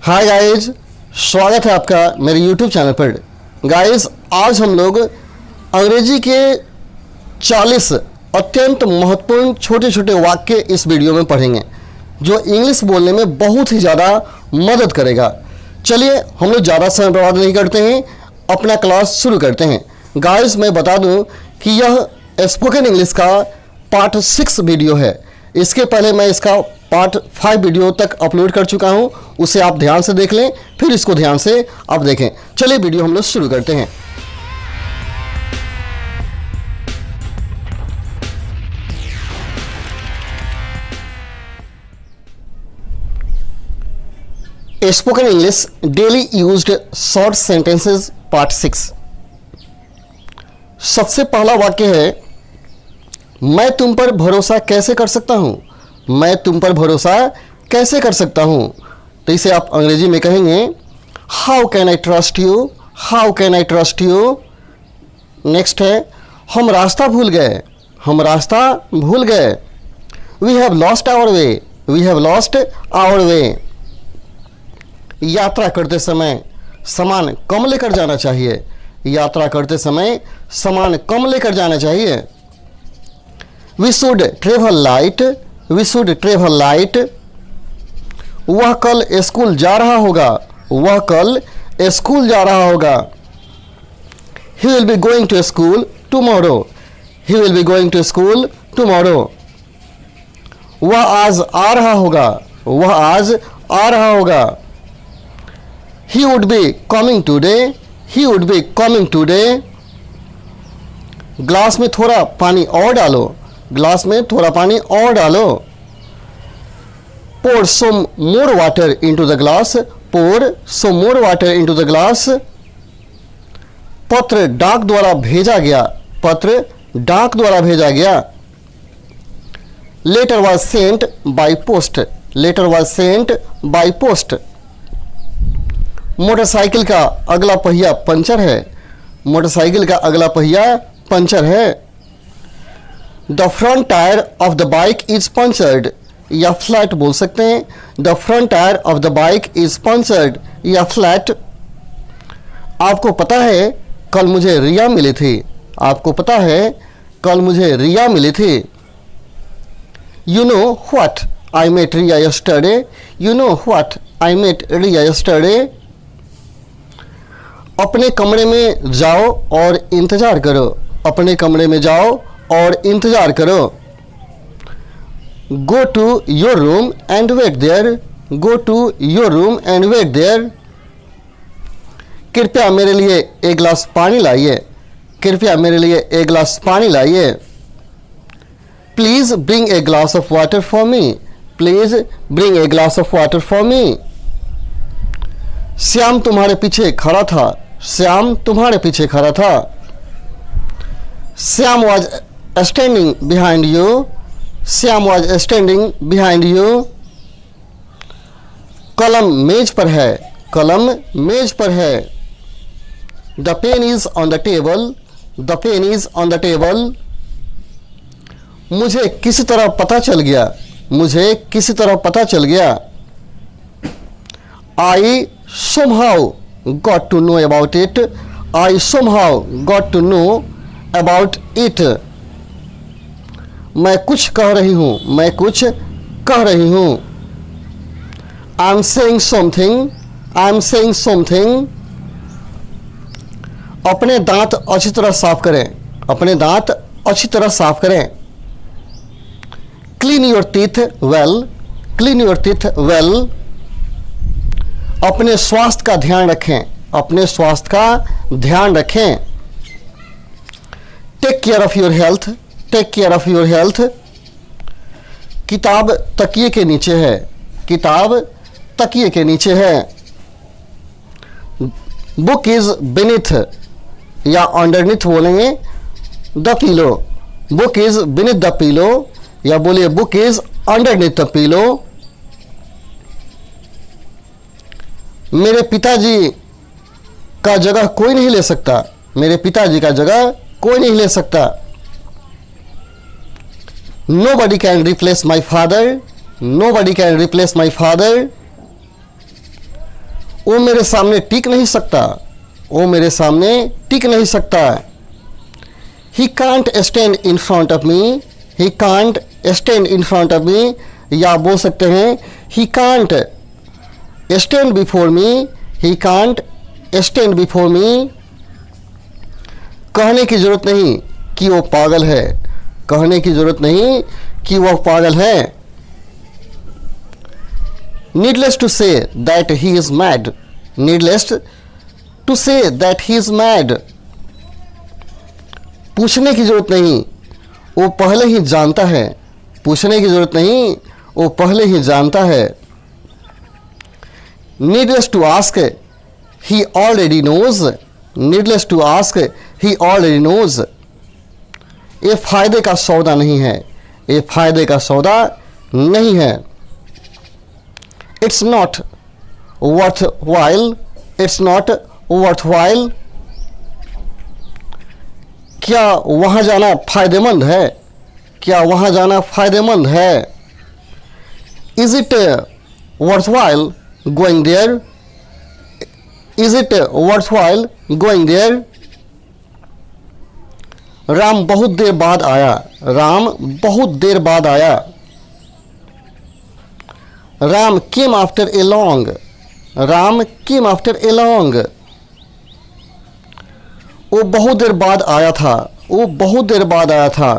Hi guys, स्वागत है आपका मेरे YouTube चैनल पर। गाइज, आज हम लोग अंग्रेजी के 40 अत्यंत महत्वपूर्ण छोटे छोटे वाक्य इस वीडियो में पढ़ेंगे जो इंग्लिश बोलने में बहुत ही ज़्यादा मदद करेगा। चलिए हम लोग ज़्यादा समय बर्बाद नहीं करते हैं, अपना क्लास शुरू करते हैं। गाइज, मैं बता दूं कि यह स्पोकन इंग्लिश का पार्ट 6 वीडियो है। इसके पहले मैं इसका पार्ट 5 वीडियो तक अपलोड कर चुका हूं, उसे आप ध्यान से देख लें, फिर इसको ध्यान से आप देखें। चलिए वीडियो हम लोग शुरू करते हैं। Spoken English daily used short sentences part 6। सबसे पहला वाक्य है, मैं तुम पर भरोसा कैसे कर सकता हूं। मैं तुम पर भरोसा कैसे कर सकता हूं। तो इसे आप अंग्रेजी में कहेंगे, how can I trust you. How can I trust you. Next है, हम रास्ता भूल गए। हम रास्ता भूल गए। We have lost our way. We have lost our way. यात्रा करते समय सामान कम लेकर जाना चाहिए। यात्रा करते समय सामान कम लेकर जाना चाहिए। We should travel light. We should travel light. वह कल स्कूल जा रहा होगा। वह कल स्कूल जा रहा होगा। He will be going to school tomorrow. He will be going to school tomorrow. वह आज आ रहा होगा। वह आज आ रहा होगा। He would be coming today. He would be coming today. Glass में थोड़ा पानी और डालो। ग्लास में थोड़ा पानी और डालो। pour some more water into the glass. pour some more water into the glass. पत्र डाक द्वारा भेजा गया। पत्र डाक द्वारा भेजा गया। letter was sent by post. letter was sent by post. Motorcycle का अगला पहिया पंचर है। मोटरसाइकिल का अगला पहिया पंचर है। The front tyre of the bike is punctured. या फ्लैट बोल सकते हैं। The front tyre of the bike is punctured या फ्लैट। आपको पता है कल मुझे रिया मिली थी। आपको पता है कल मुझे रिया मिली थी। You know what I met Riya yesterday. You know what I met Riya yesterday. अपने कमरे में जाओ और इंतजार करो। अपने कमरे में जाओ और इंतजार करो। Go to your room and wait there. Go to your room and wait there. कृपया मेरे लिए एक गिलास पानी लाइए। कृपया मेरे लिए एक गिलास पानी लाइए। Please bring a glass of water for me. Please bring a glass of water for me. Shyam तुम्हारे पीछे खड़ा था। श्याम तुम्हारे पीछे खड़ा था। Shyam was standing behind you. Shyam was standing behind you. कलम मेज पर है। कलम मेज पर है। The pen is on the table. The pen is on the table. मुझे किसी तरह पता चल गया। मुझे किसी तरह पता चल गया। आई somehow got to know about it. I somehow got to know about it. मैं कुछ कह रही हूँ। मैं कुछ कह रही हूँ। I am saying something. I am saying something. अपने दांत अच्छी तरह साफ करें। अपने दांत अच्छी तरह साफ करें। Clean your teeth well. Clean your teeth well. अपने स्वास्थ्य का ध्यान रखें। अपने स्वास्थ्य का ध्यान रखें। Take care of your health. Take care of your health. किताब तकिए के नीचे है। किताब तकिए के नीचे है। बुक इज बीनीथ या अंडरनीथ बोलेंगे the pillow. Book is beneath the pillow या बोलिए book is underneath the pillow. मेरे पिताजी का जगह कोई नहीं ले सकता। मेरे पिताजी का जगह कोई नहीं ले सकता। Nobody can replace my father. Nobody can replace my father. वो मेरे सामने टिक नहीं सकता, वो मेरे सामने टिक नहीं सकता। He can't stand in front of me, he can't stand in front of me, या बोल सकते हैं he can't stand before me, he can't stand before me। कहने की जरूरत नहीं कि वो पागल है, कहने की जरूरत नहीं कि वह पागल है। Needless to say that he is mad, needless to say that he is mad। पूछने की जरूरत नहीं, वो पहले ही जानता है, पूछने की जरूरत नहीं, वो पहले ही जानता है। Needless to ask, he already knows, needless to ask, he already knows। ये फायदे का सौदा नहीं है, ये फायदे का सौदा नहीं है। It's not worthwhile, it's not worthwhile। क्या वहाँ जाना फायदेमंद है, क्या वहाँ जाना फायदेमंद है। Is it worthwhile going there, is it worthwhile going there। Ram बहुत देर बाद आया, राम बहुत देर बाद आया। Ram came after a long, Ram came after a long। वो बहुत देर बाद आया था, वो बहुत देर बाद आया था।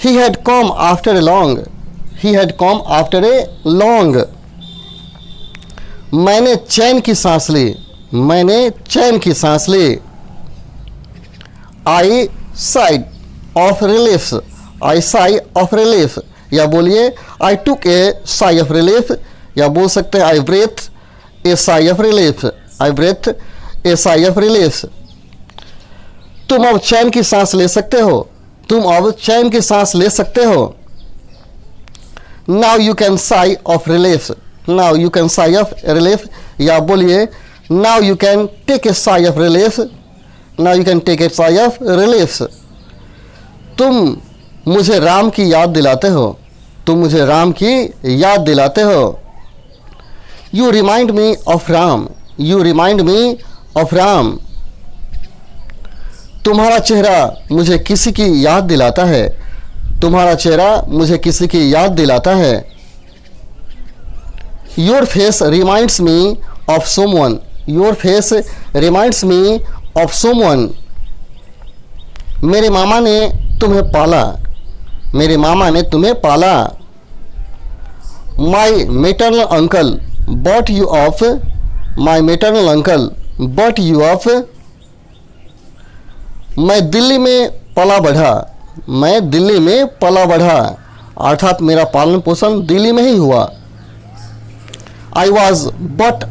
He had come after a long, he had come after a long। मैंने चैन की सांस ली, मैंने चैन की सांस ली। I sighed of relief, I sigh of relief, या बोलिए I took a sigh of relief, या बोल सकते हैं I breathed a sigh of relief, I breathed a sigh of relief। तुम अब चैन की सांस ले सकते हो, तुम अब चैन की सांस ले सकते हो। Now you can sigh of relief, now you can sigh of relief, या बोलिए now you can take a sigh of relief, now you can take a sigh of relief। तुम मुझे राम की याद दिलाते हो, तुम मुझे राम की याद दिलाते हो। You remind me of Ram, you remind me of Ram। तुम्हारा चेहरा मुझे किसी की याद दिलाता है, तुम्हारा चेहरा मुझे किसी की याद दिलाता है। Your face reminds me of someone, your face reminds me of someone। मेरे मामा ने तुम्हें पाला, मेरे मामा ने तुम्हें पाला। My maternal uncle brought you up, my maternal uncle brought you up। मैं दिल्ली में पला बढ़ा, मैं दिल्ली में पला बढ़ा, अर्थात मेरा पालन पोषण दिल्ली में ही हुआ। I was brought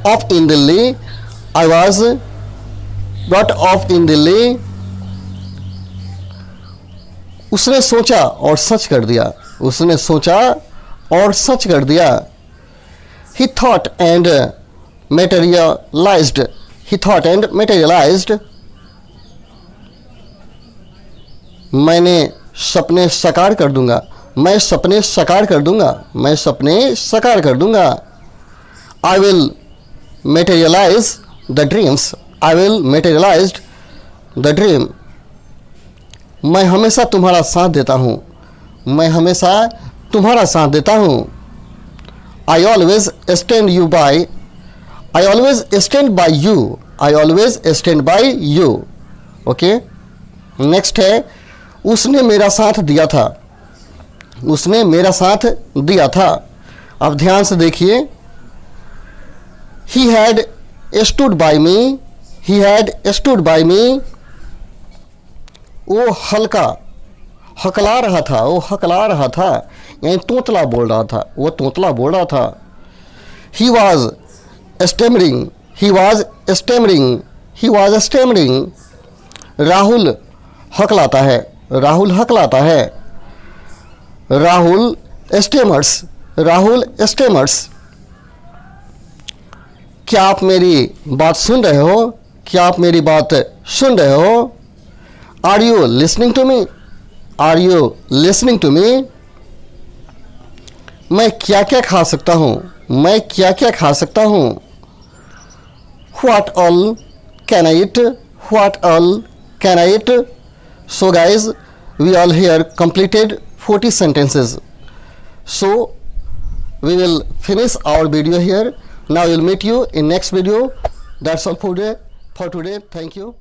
up in Delhi, I was brought up in Delhi। उसने सोचा और सच कर दिया, उसने सोचा और सच कर दिया। He thought and materialized, he thought and materialized। मैंने सपने साकार कर दूंगा, मैं सपने साकार कर दूंगा, मैं सपने साकार कर दूंगा। I will materialize the dreams, I will materialize the dream। मैं हमेशा तुम्हारा साथ देता हूँ, मैं हमेशा तुम्हारा साथ देता हूँ। I always stand you by, I always stand by you, I always stand by you। Okay, next है उसने मेरा साथ दिया था, उसने मेरा साथ दिया था। अब ध्यान से देखिए। He had stood by me, he had stood by me। वो हल्का हकला रहा था, वो हकला रहा था, यानी तोतला बोल रहा था, वो तोतला बोल रहा था। He was stammering, he was stammering, he was stammering। Rahul हकलाता है, राहुल हकलाता है। राहुल स्टेमर्स, राहुल स्टेमर्स। क्या आप मेरी बात सुन रहे हो, क्या आप मेरी बात सुन रहे हो। Are you listening to me, are you listening to me. मैं क्या क्या खा सकता हूँ, मैं क्या क्या खा सकता हूँ। what all can I eat, what all can I eat. So guys, we all here completed 40 sentences. So we will finish our video here. Now we'll meet you in next video. That's all for today. Thank you.